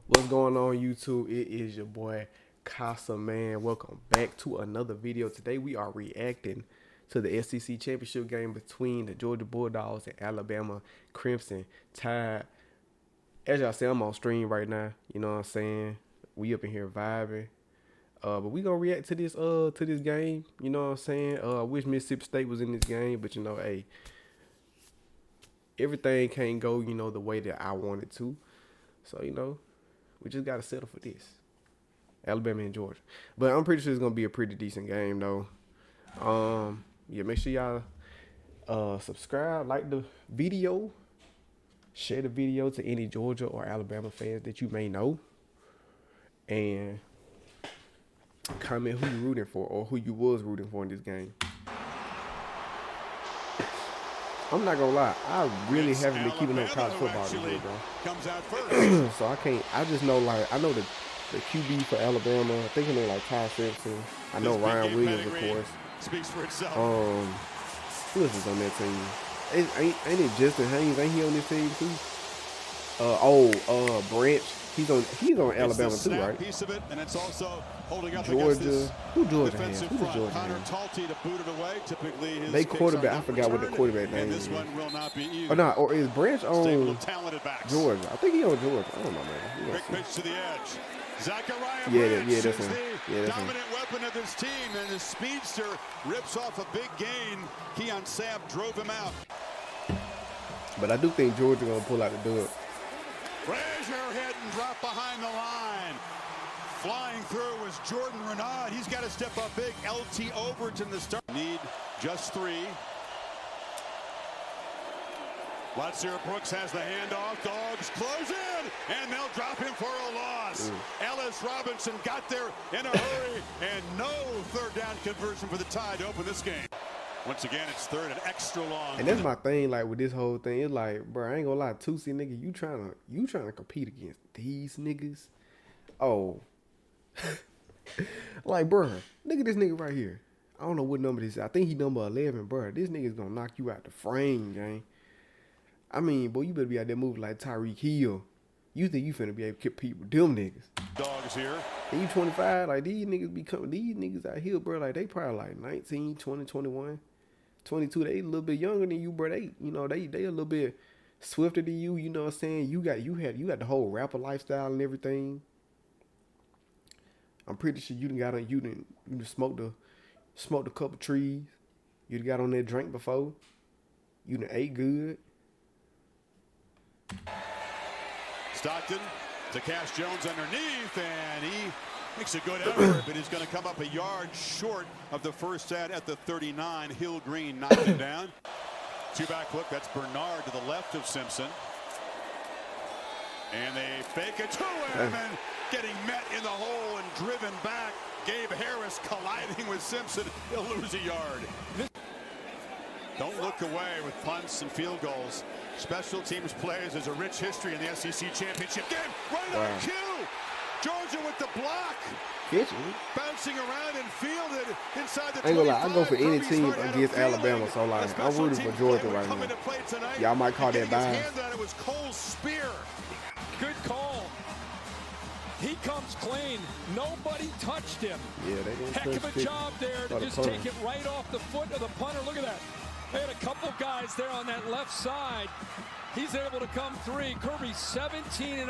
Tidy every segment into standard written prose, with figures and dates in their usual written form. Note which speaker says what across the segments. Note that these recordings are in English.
Speaker 1: What's going on, YouTube? It is your boy Casa, man. Welcome back to another video. Today we are reacting to the SEC championship game between the Georgia Bulldogs and Alabama Crimson Tide. As y'all see, I'm on stream right now. You know what I'm saying? We up in here vibing. But we gonna react to this game. You know what I'm saying? I wish Mississippi State was in this game, but you know, hey, everything can't go, you know, the way that I want it to. So, you know, we just got to settle for this. Alabama and Georgia. But I'm pretty sure it's going to be a pretty decent game, though. Yeah, make sure y'all subscribe, like the video, share the video to any Georgia or Alabama fans that you may know, and comment who you rooting for or who you was rooting for in this game. I'm not gonna lie, I really haven't been keeping up college football this year, bro. So I just know, like, I know the QB for Alabama. I think his name like Ty Simpson. I know Ryan Williams, of course.
Speaker 2: Speaks for itself.
Speaker 1: Who else is on that team? Ain't it Justin Haynes? Ain't he on this team too? Branch. He's on Alabama too, right?
Speaker 2: Piece of it, and it's also holding up
Speaker 1: Georgia. Who Georgia has? Who does Georgia have? They quarterback. I forgot what the quarterback name is. Oh no, or is Branch on Georgia? I think he on Georgia. I don't know, man.
Speaker 2: Quick pitch to the edge. Zachariah
Speaker 1: yeah, that's him. Yeah, that's
Speaker 2: dominant weapon of this team, and the speedster rips off a big gain. Keon Sapp drove him out.
Speaker 1: But I do think Georgia gonna pull out the dub.
Speaker 2: Frazier hit and dropped behind the line. Flying through was Jordan Renaud. He's got to step up big. LT Overton the start. Need just 3. Letzier Brooks has the handoff. Dogs close in, and they'll drop him for a loss. Ellis Robinson got there in a hurry, and no third down conversion for the Tide to open this game. Once again, it's third and extra long.
Speaker 1: And that's my thing, like, with this whole thing. It's like, bro, I ain't gonna lie, 2C nigga, you trying to compete against these niggas? Oh. Like, bro, look at this nigga right here. I don't know what number this is. I think he number 11, bro. This nigga's gonna knock you out the frame, gang. I mean, boy, you better be out there moving like Tyreek Hill. You think you finna be able to compete with them niggas?
Speaker 2: Dogs here.
Speaker 1: And you 25, like, these niggas out here, bro, like, they probably like 19, 20, 21. 22, they a little bit younger than you, bro. They, you know, they a little bit swifter than you. You know what I'm saying? You got the whole rapper lifestyle and everything. I'm pretty sure you done smoked a couple trees. You done got on that drink before. You done ate good.
Speaker 2: Stockton to Cash Jones underneath, and he makes a good effort, but he's going to come up a yard short of the first set at the 39. Hill Green knocked him down. Two-back look. That's Bernard to the left of Simpson. And they fake it to him, and getting met in the hole and driven back. Gabe Harris colliding with Simpson. He'll lose a yard. Don't look away with punts and field goals. Special teams plays. There's a rich history in the SEC championship game. Right on cue. Georgia with the block. Bouncing around and fielded inside the 25.
Speaker 1: I ain't gonna lie, I go for any team against Alabama, so like, I'm rooting for Georgia right now. Y'all might call that bias.
Speaker 2: It was Cole's spear.
Speaker 3: Good call. He comes clean. Nobody touched him.
Speaker 1: Yeah, they didn't.
Speaker 3: Heck of a job there to just take it right off the foot of the punter. Look at that. They had a couple guys there on that left side. He's able to come through. Kirby 17-0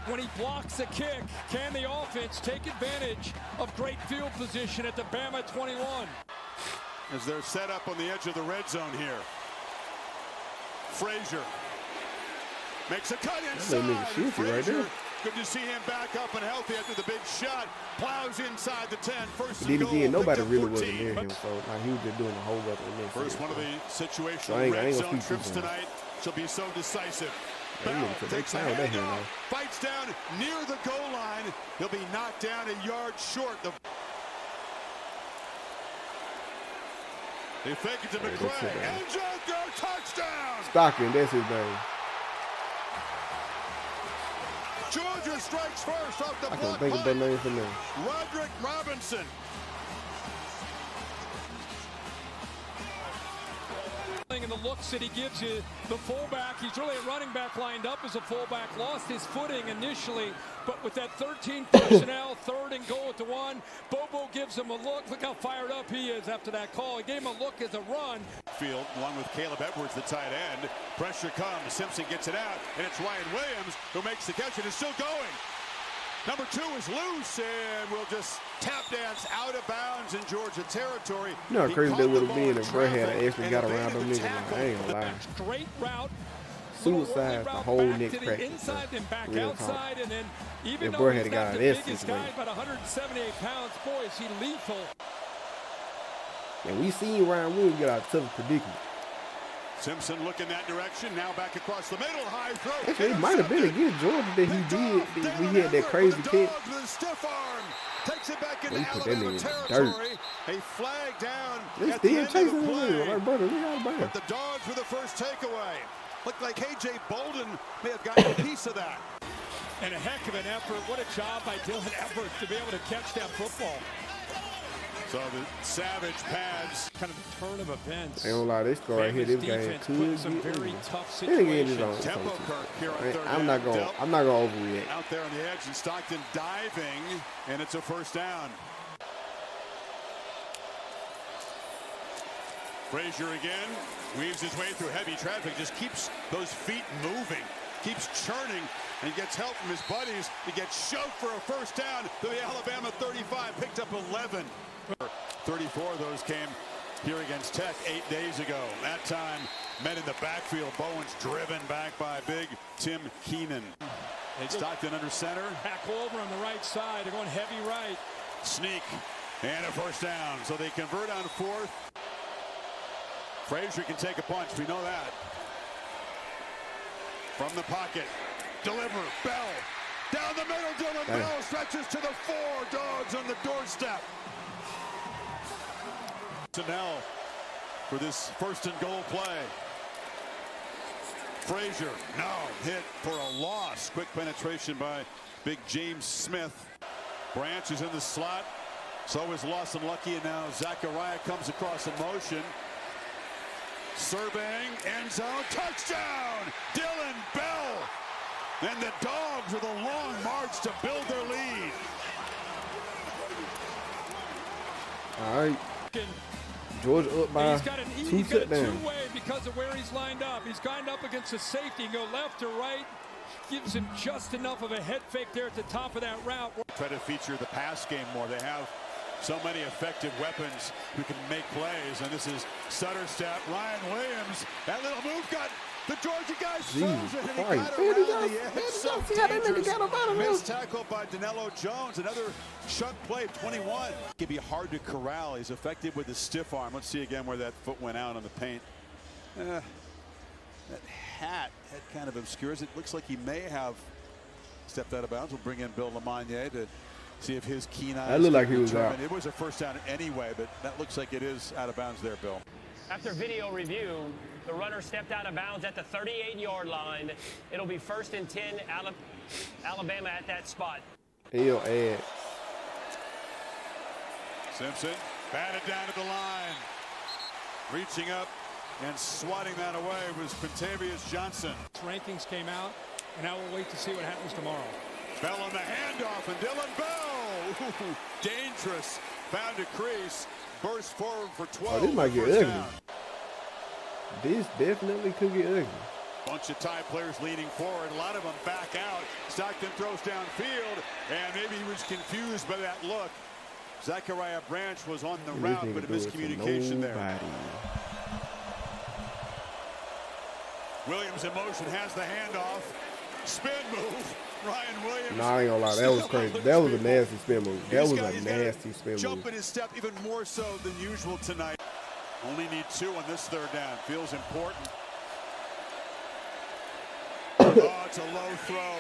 Speaker 3: when he blocks the kick. Can the offense take advantage of great field position at the Bama 21?
Speaker 2: As they're set up on the edge of the red zone here. Frazier makes a cut inside. Frazier, good to see him back up and healthy after the big shot. Plows inside the 10. First and goal.
Speaker 1: Again, nobody really wasn't near him, so like, he was just doing a whole other.
Speaker 2: First one of the situational red zone trips tonight. She'll be so decisive. Bell takes a handoff, fights down near the goal line. He'll be knocked down a yard short. They fake it to McCray. And Joker, touchdown!
Speaker 1: Stockton, that's his name.
Speaker 2: Georgia strikes first off the block.
Speaker 1: I can't think of that name for me.
Speaker 2: Roderick Robinson.
Speaker 3: In the looks that he gives you. The fullback, he's really a running back lined up as a fullback, lost his footing initially, but with that 13 personnel, 3rd and goal at the 1, Bobo gives him a look. Look how fired up he is after that call. He gave him a look as a run.
Speaker 2: Field, along with Caleb Edwards, the tight end. Pressure comes. Simpson gets it out, and it's Ryan Williams who makes the catch and is still going. Number 2 is loose and will just tap dance out of bounds in Georgia territory.
Speaker 1: You know how crazy that would have been if Bray had actually got around them niggas. Like, I ain't gonna lie.
Speaker 3: Straight route.
Speaker 1: Suicide, the whole neck crack.
Speaker 3: Inside, then back outside, and then even
Speaker 1: if
Speaker 3: though
Speaker 1: Bray
Speaker 3: he's
Speaker 1: had
Speaker 3: not
Speaker 1: got
Speaker 3: the
Speaker 1: this
Speaker 3: biggest guy, about 178 pounds, boy, is he lethal.
Speaker 1: And we seen Ryan Williams get out of tough predicament.
Speaker 2: Simpson looking that direction, now back across the middle, high throw.
Speaker 1: Actually, it might have been against Georgia that he did. We had that crazy kick.
Speaker 2: Stiff arm. Takes it back into
Speaker 1: He put that
Speaker 2: Alabama
Speaker 1: nigga in
Speaker 2: territory. A flag down.
Speaker 1: They
Speaker 2: at the
Speaker 1: still
Speaker 2: end
Speaker 1: chasing
Speaker 2: of the
Speaker 1: him.
Speaker 2: play.
Speaker 1: Like, brother, look out
Speaker 2: But the Dogs with the first takeaway. Looked like KJ Bolden may have gotten a piece of that.
Speaker 3: And a heck of an effort. What a job by Dylan Everett to be able to catch that football.
Speaker 2: So the Savage pads.
Speaker 3: Kind of a turn of events.
Speaker 1: I ain't gonna lie, this score right here, this game could
Speaker 3: some
Speaker 1: get
Speaker 3: very
Speaker 1: ugly.
Speaker 3: tough
Speaker 1: Then again, it's
Speaker 3: situations.
Speaker 1: on.
Speaker 2: Tempo Kirk here on third
Speaker 1: I'm not
Speaker 2: down.
Speaker 1: gonna overreact.
Speaker 2: Out there on the edge, and Stockton diving, and it's a first down. Frazier again, weaves his way through heavy traffic, just keeps those feet moving, keeps churning, and gets help from his buddies. He gets shoved for a first down to the Alabama 35, picked up 11. 34 of those came here against Tech 8 days ago. That time, men in the backfield. Bowen's driven back by big Tim Keenan. Stockton under center.
Speaker 3: Back over on the right side. They're going heavy right.
Speaker 2: Sneak and a first down. So they convert on 4th. Frazier can take a punch. We know that. From the pocket. Deliver. Bell. Down the middle. Dylan Bell stretches to the 4. Dogs on the doorstep. Chanel for this first and goal play. Frazier, no, hit for a loss. Quick penetration by big James Smith. Branch is in the slot. So is Lawson Lucky, and now Zachariah comes across in motion. Surveying, end zone, touchdown! Dylan Bell! And the Dogs with a long march to build their lead.
Speaker 1: All right. Georgia up by 2 touchdowns.
Speaker 3: Two-way because of where he's lined up. He's lined up against the safety. Go left or right. Gives him just enough of a head fake there at the top of that route.
Speaker 2: Try to feature the pass game more. They have so many effective weapons who can make plays. And this is Sutterstep, Ryan Williams. That little move got the Georgia guys frozen, and he got around the edge. So dangerous. Missed tackle by Danilo Jones. Another chunk play, 21. It can be hard to corral. He's effective with the stiff arm. Let's see again where that foot went out on the paint. That hat kind of obscures it. Looks like he may have stepped out of bounds. We'll bring in Bill Lamagna to see if his keen eyes.
Speaker 1: That looked like he was out.
Speaker 2: It was a first down anyway, but that looks like it is out of bounds there, Bill.
Speaker 4: After video review, the runner stepped out of bounds at the 38-yard line. It'll be 1st and 10, Alabama at that spot.
Speaker 1: He'll add.
Speaker 2: Simpson batted down to the line. Reaching up and swatting that away was Quintavious Johnson.
Speaker 3: Rankings came out, and now we'll wait to see what happens tomorrow.
Speaker 2: Bell on the handoff, and Dylan Bell. Ooh, dangerous. Found a crease. Burst forward for 12.
Speaker 1: Oh, this might get
Speaker 2: first
Speaker 1: ugly.
Speaker 2: down.
Speaker 1: This definitely could get ugly.
Speaker 2: Bunch of Tide players leaning forward. A lot of them back out. Stockton throws downfield, and maybe he was confused by that look. Zachariah Branch was on the route, but a miscommunication there. Williams in motion, has the handoff. Spin move. Ryan Williams.
Speaker 1: Nah, I ain't gonna lie, that was crazy. That was a nasty spin move. That was a nasty spin move.
Speaker 2: Jumping his step even more so than usual tonight. Only need 2 on this third down. Feels important. Oh, it's a low throw.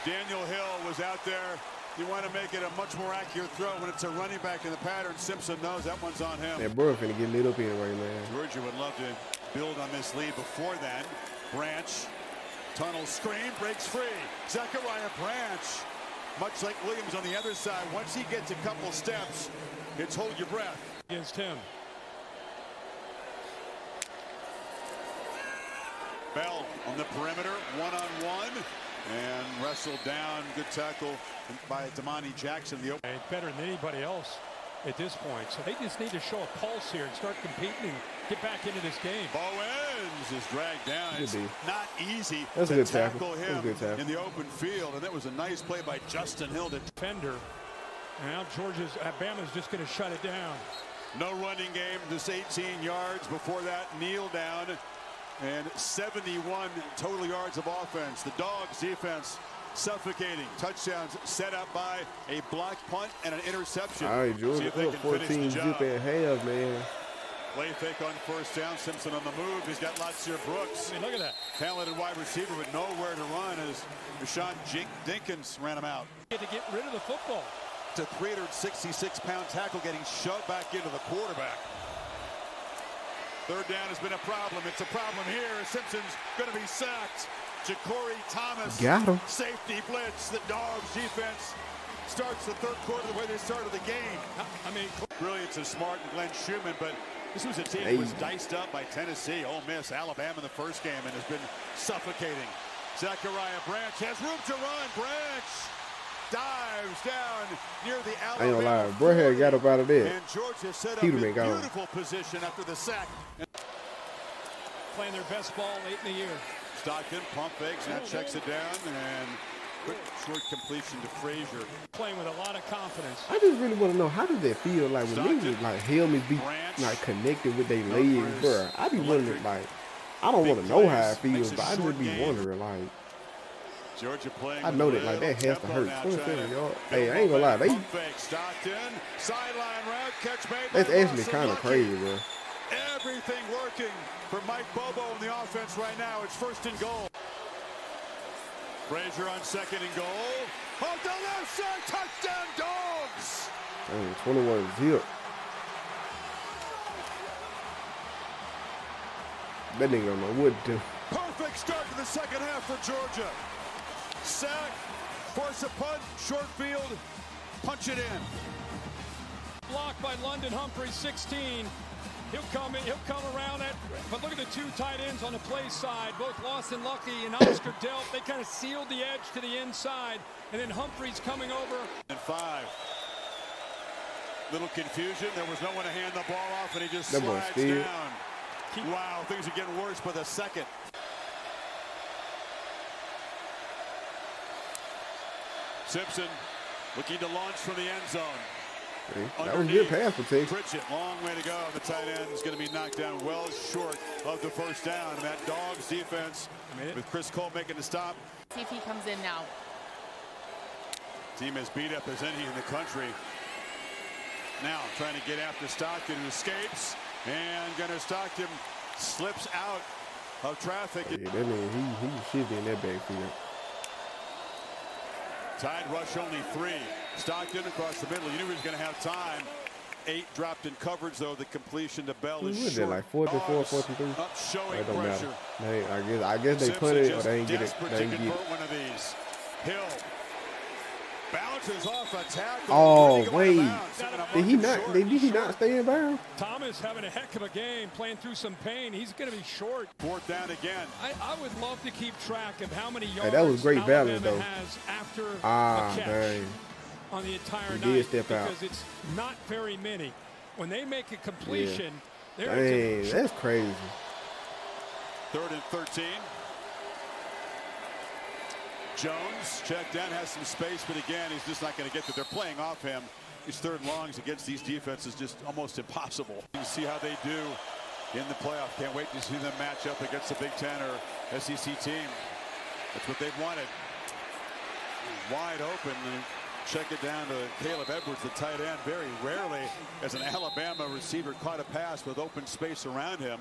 Speaker 2: Daniel Hill was out there. You want to make it a much more accurate throw when it's a running back in the pattern. Simpson knows that one's on him.
Speaker 1: That bro finna get lit up anyway, man.
Speaker 2: Georgia would love to build on this lead before then. Branch, tunnel screen, breaks free. Zachariah Branch, much like Williams on the other side, once he gets a couple steps, it's hold your breath.
Speaker 3: Against him.
Speaker 2: Bell on the perimeter, one-on-one, and wrestled down. Good tackle by Damani Jackson. The open.
Speaker 3: Better than anybody else at this point. So they just need to show a pulse here and start competing and get back into this game.
Speaker 2: Bowens is dragged down. It's not easy
Speaker 1: to
Speaker 2: tackle him in the open field. And that was a nice play by Justin Hill.
Speaker 3: Defender. And now Alabama's just going to shut it down.
Speaker 2: No running game, just 18 yards. Before that, kneel down. And 71 total yards of offense. The Dogs defense suffocating. Touchdowns set up by a blocked punt and an interception.
Speaker 1: All right, Georgia, 14 zip and half, man.
Speaker 2: Play fake on first down. Simpson on the move. He's got Latsier Brooks.
Speaker 3: I mean, look at that.
Speaker 2: Talented wide receiver, but nowhere to run as Rashawn Dinkins ran him out.
Speaker 3: To get rid of the football.
Speaker 2: It's a 366-pound tackle getting shoved back into the quarterback. Third down has been a problem. It's a problem here. Simpson's going to be sacked. Ja'Cory Thomas.
Speaker 1: Got him.
Speaker 2: Safety blitz. The Dogs defense starts the third quarter the way they started the game. I mean, brilliance of Smart and Glenn Schumann, but this was a team that was diced up by Tennessee. Ole Miss, Alabama in the first game, and has been suffocating. Zachariah Branch has room to run. Branch dives down near the Alabama.
Speaker 1: I ain't gonna lie, bro had got up out of there.
Speaker 2: And Georgia set up in beautiful position after the sack.
Speaker 3: Playing their best ball late in the year.
Speaker 2: Stockton pump fakes, now checks it down, and quick short completion to Frazier.
Speaker 3: Playing with a lot of confidence.
Speaker 1: I just really want to know, how does that feel like when niggas like helmets be like connected with their legs, bro? I be wondering, like, I don't want to know how it feels, but I just be wondering, like,
Speaker 2: Georgia playing.
Speaker 1: I know that like that has to hurt. 27 yards. Hey, I ain't gonna lie,
Speaker 2: Stockton, sideline route, catch made.
Speaker 1: That's actually kind of crazy, bro.
Speaker 2: Everything working for Mike Bobo in the offense right now. It's first and goal. Frazier on second and goal. Off the left side, touchdown Dogs.
Speaker 1: 21 zip. That nigga don't know what to do.
Speaker 2: Perfect start to the second half for Georgia. Sack, force a punt, short field, punch it in.
Speaker 3: Blocked by London Humphrey, 16. He'll come in, he'll come around that. But look at the two tight ends on the play side, both Lawson Lucky and Oscar Delp. They kind of sealed the edge to the inside, and then Humphrey's coming over.
Speaker 2: And 5. Little confusion. There was no one to hand the ball off, and he just slides down. Wow, things are getting worse by the second. Simpson looking to launch from the end zone.
Speaker 1: That was good pass protection.
Speaker 2: Pritchett, long way to go. The tight end is going to be knocked down well short of the first down. And that Dogs defense with Chris Cole making the stop.
Speaker 5: See if he comes in now.
Speaker 2: Team as beat up as any in the country. Now trying to get after Stockton, who escapes. And Gunnar Stockton slips out of traffic.
Speaker 1: Yeah, that means he should be in that backfield.
Speaker 2: Tide rush only 3. Stockton across the middle. You knew he was going to have time. 8 dropped in coverage, though. The completion to Bell is short.
Speaker 1: Like 4-4, 4-3.
Speaker 2: Up showing
Speaker 1: it don't
Speaker 2: pressure.
Speaker 1: Matter. I guess they put it or they ain't get it. They ain't get it.
Speaker 2: One of these. Hill bounces off a tackle.
Speaker 1: Oh wait, did he not stay in bounds?
Speaker 3: Thomas having a heck of a game, playing through some pain. He's going to be short.
Speaker 2: 4th down again.
Speaker 3: I would love to keep track of how many yards
Speaker 1: that was great
Speaker 3: Alabama
Speaker 1: balance, though.
Speaker 3: has after a catch.
Speaker 1: Dang.
Speaker 3: On the entire
Speaker 1: He
Speaker 3: night,
Speaker 1: did step
Speaker 3: because
Speaker 1: out.
Speaker 3: it's not very many. When they make a completion,
Speaker 1: dang, that's crazy.
Speaker 2: 3rd and 13. Jones checked down, has some space, but again, he's just not going to get there. They're playing off him. These 3rd and longs against these defenses just almost impossible. You see how they do in the playoff. Can't wait to see them match up against the Big Ten or SEC team. That's what they've wanted. Wide open. Check it down to Caleb Edwards, the tight end. Very rarely has an Alabama receiver caught a pass with open space around him.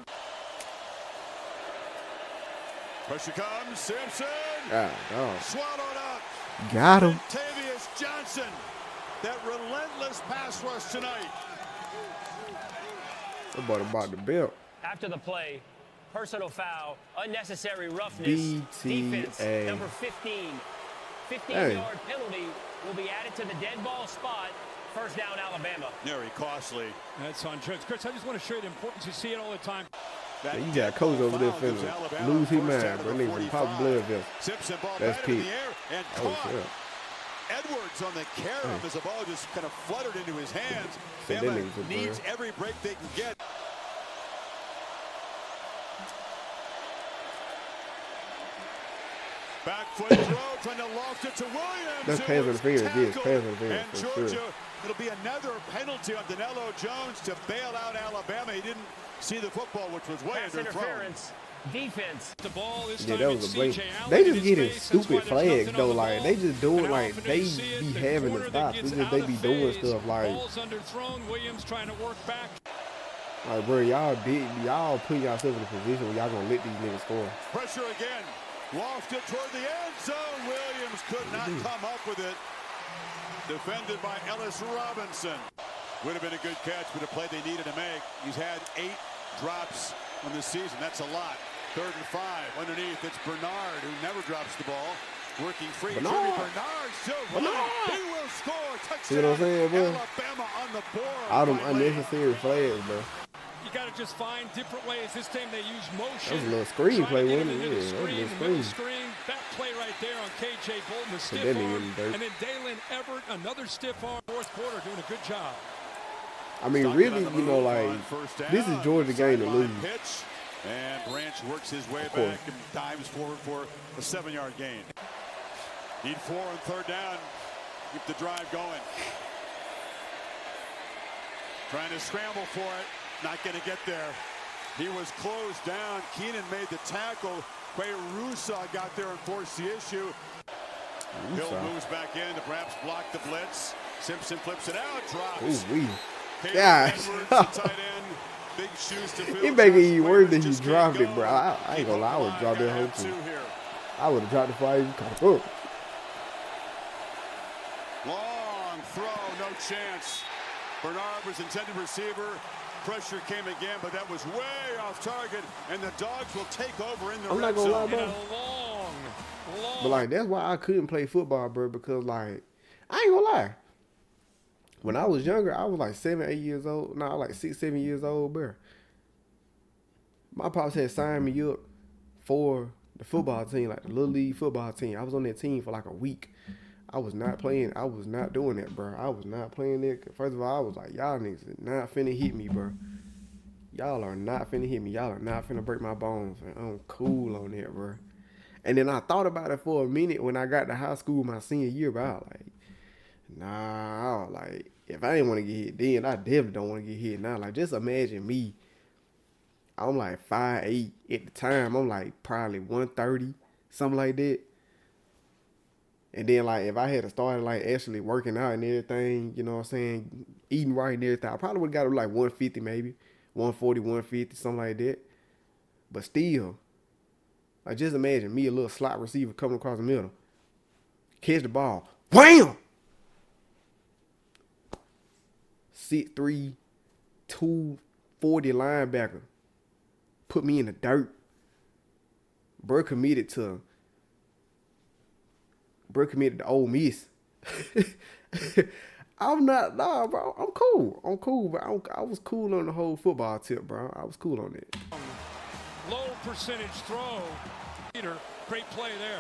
Speaker 2: Pressure comes. Simpson. Swallowed up.
Speaker 1: Got him.
Speaker 2: Tavius Johnson. That relentless pass rush tonight.
Speaker 1: About the belt.
Speaker 4: After the play, personal foul, unnecessary roughness, defense, number 15. 15-yard penalty will be added to the dead ball spot. First down, Alabama.
Speaker 2: Very costly.
Speaker 3: That's on Chris. I just want to show you the importance. You see it all the time.
Speaker 1: Man, you got a coach over there finna lose his mind, bro. Nigga pop blood vessel. That's peak. Oh, shit.
Speaker 2: Edwards on the carom as the ball just kind of fluttered into his hands.
Speaker 1: So
Speaker 2: Bama needs every break they can get. Back foot throw, trying to loft it to Williams.
Speaker 1: That's pass interference, yes, pass interference.
Speaker 2: And Georgia, it'll be another penalty on Danilo Jones to bail out Alabama. He didn't see the football, which was way
Speaker 4: Pass interference. Defense.
Speaker 3: The ball is
Speaker 1: yeah, that was a blatant. They just getting stupid flags though. Like they just doing like they be having the stops. It's just they be doing stuff like.
Speaker 3: Ball's underthrown. Williams trying to work back.
Speaker 1: Like bro, y'all putting yourself in a position where y'all gonna let these niggas score.
Speaker 2: Pressure again. Lofted toward the end zone. Williams could not come up with it. Defended by Ellis Robinson. Would have been a good catch, but a play they needed to make. He's had 8 drops on this season. That's a lot. 3rd and 5. Underneath, it's Bernard, who never drops the ball. Working free. Bernard still running. He will score. Touchdown.
Speaker 1: See what I'm saying, bro?
Speaker 2: Alabama on the board.
Speaker 1: All them unnecessary flags, bro.
Speaker 3: You got to just find different ways. This time they use motion.
Speaker 1: That was a little screen play, wasn't it? Yeah, that was a little
Speaker 3: screen. That play right there on KJ Bolton, the stiff arm. And then Dalen Everett, another stiff arm. 4th quarter, doing a good job.
Speaker 1: I mean, really, you know, like, this is Georgia's game to lose.
Speaker 2: And Branch works his way back and dives forward for a 7-yard gain. Need 4 on 3rd down. Keep the drive going. Trying to scramble for it. Not going to get there. He was closed down. Keenan made the tackle. Quay Rusa got there and forced the issue. Hill moves back in to perhaps block the blitz. Simpson flips it out. Drops.
Speaker 1: Gosh.
Speaker 2: Big shoes to fill.
Speaker 1: It make it even worse than he dropped it, bro. I ain't gonna lie. I would have dropped that whole team. I would have dropped the fire.
Speaker 2: Long throw. No chance. Bernard was intended receiver. Pressure came again, but that was way off target, and the Dogs will take over in the red zone.
Speaker 1: I'm not gonna lie, bro. But like that's why I couldn't play football, bro, because like I ain't gonna lie. When I was younger, I was like 7, 8 years old. No, like 6, 7 years old, bro. My pops had signed me up for the football team, like the little league football team. I was on that team for like a week. I was not playing. I was not doing that, bro. I was not playing it. First of all, I was like, y'all niggas is not finna hit me, bro. Y'all are not finna hit me. Y'all are not finna break my bones. Man. I'm cool on that, bro. And then I thought about it for a minute when I got to high school my senior year, bro. I was like, nah, like, if I didn't want to get hit then, I definitely don't want to get hit now. Like, just imagine me. I'm like 5'8". At the time, I'm like probably 130, something like that. And then, like, if I had started, like, actually working out and everything, you know what I'm saying, eating right and everything, I probably would have got to, like, 150 maybe, 140, 150, something like that. But still, like, just imagine me, a little slot receiver coming across the middle, catch the ball, wham! 6'3", 240 linebacker, put me in the dirt. Bro committed to Ole Miss. I'm not, nah, bro. I'm cool, bro. I was cool on the whole football tip, bro. I was cool on it.
Speaker 3: Low percentage throw. Peter, great play there.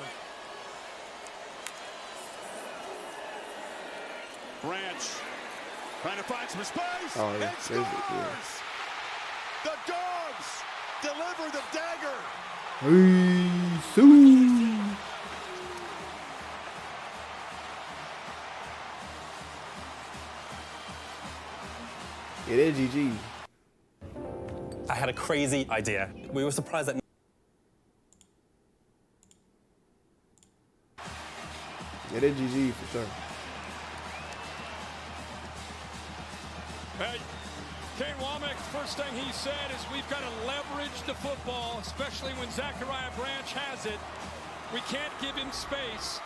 Speaker 2: Branch trying to find some space.
Speaker 1: Oh, yeah.
Speaker 2: And scores! The Dogs deliver the dagger.
Speaker 1: Yeah, that's GG.
Speaker 5: I had a crazy idea. We were surprised that.
Speaker 1: Yeah, that's GG for sure.
Speaker 3: Hey, Kane Womack, first thing he said is we've got to leverage the football, especially when Zachariah Branch has it. We can't give him space.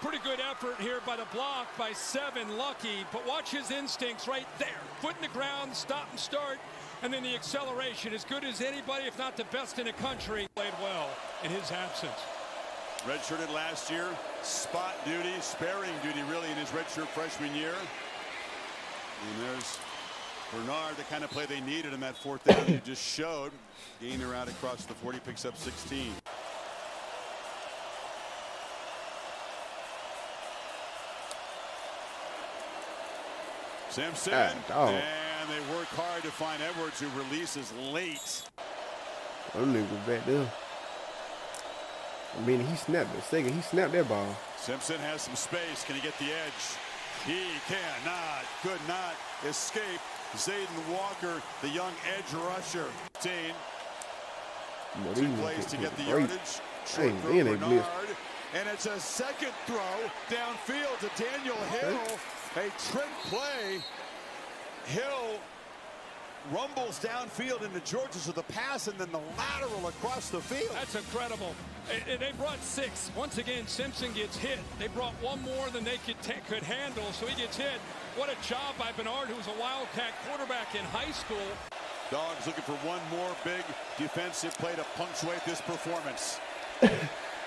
Speaker 3: Pretty good effort here by the block by 7, Lucky, but watch his instincts right there. Foot in the ground, stop and start, and then the acceleration. As good as anybody, if not the best in the country. Played well in his absence.
Speaker 2: Redshirted last year, spot duty, sparing duty really in his redshirt freshman year. And there's Bernard, the kind of play they needed in that 4th down you just showed. Gainer out across the 40, picks up 16. Simpson, and they work hard to find Edwards, who releases late.
Speaker 1: Them niggas back there. I mean, he snapped it. Second, he snapped that ball.
Speaker 2: Simpson has some space. Can he get the edge? He could not escape Zayden Walker, the young edge rusher. 2 plays to get the yardage. Short throw Bernard. And it's a second throw downfield to Daniel Hill. A trick play. Hill rumbles downfield into Georgia, so the pass and then the lateral across the field.
Speaker 3: That's incredible. They brought 6. Once again, Simpson gets hit. They brought one more than they could handle, so he gets hit. What a job by Bernard, who was a Wildcat quarterback in high school.
Speaker 2: Dogs looking for one more big defensive play to punctuate this performance.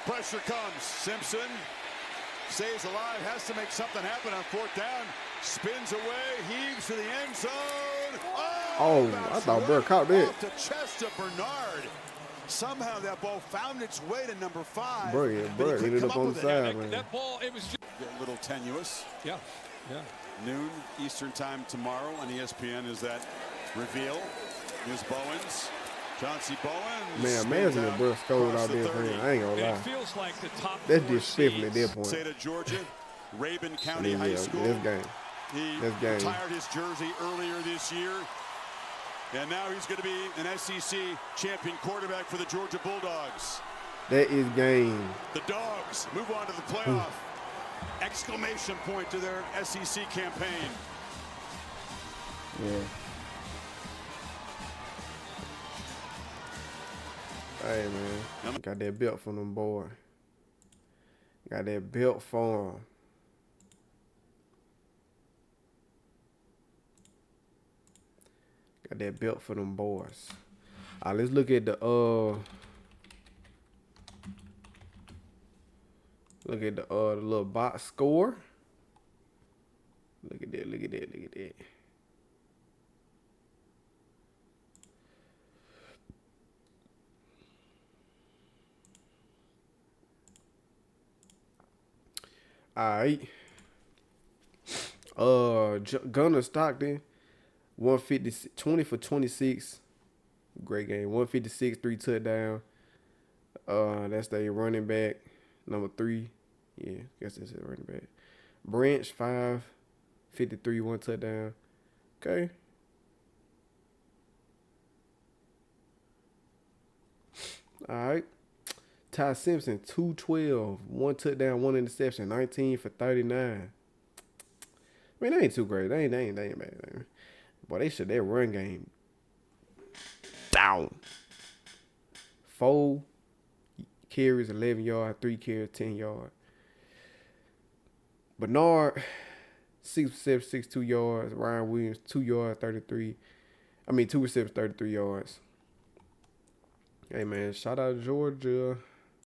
Speaker 2: Pressure comes. Simpson stays alive, has to make something happen on 4th down. Spins away, heaves to the end zone.
Speaker 1: Oh, I thought Burr caught that.
Speaker 2: Off the chest of Bernard. Somehow that ball found its way to number 5.
Speaker 1: Burr ended up on the side, man.
Speaker 3: That ball, it was just
Speaker 2: a little tenuous.
Speaker 3: Yeah.
Speaker 2: Noon Eastern time tomorrow on ESPN is that reveal. Here's Bowens. Chauncey Bowens.
Speaker 1: Man, imagine if Burr scored out there for him. I ain't gonna lie.
Speaker 3: It feels like the top.
Speaker 1: That's disrespectful at that point.
Speaker 2: State of Georgia, Rabun County High School.
Speaker 1: This game.
Speaker 2: He retired his jersey earlier this year. And now he's going to be an SEC champion quarterback for the Georgia Bulldogs.
Speaker 1: That is game.
Speaker 2: The Dogs move on to the playoff. Exclamation point to their SEC campaign.
Speaker 1: Yeah. Hey, man. Got that belt from them boys. Got that belt for them. Got that belt for them boys. All right, let's look at the little box score. Look at that. All right. Gunner Stockton, 150, 20 for 26. Great game. 156, 3 touchdown. That's the running back. Number 3. Yeah, guess that's it, running back. Branch, 5, 53, 1 touchdown. Okay. All right. Ty Simpson, 212, 1 touchdown, 1 interception, 19 for 39. I mean, that ain't too great. They ain't bad. Boy, they should, their run game down. 4 carries, 11 yards, 3 carries, 10 yards. Bernard, 6 receptions, 62 yards. Ryan Williams, 2 yards, 33. 2 receptions, 33 yards. Hey, man, shout out to Georgia.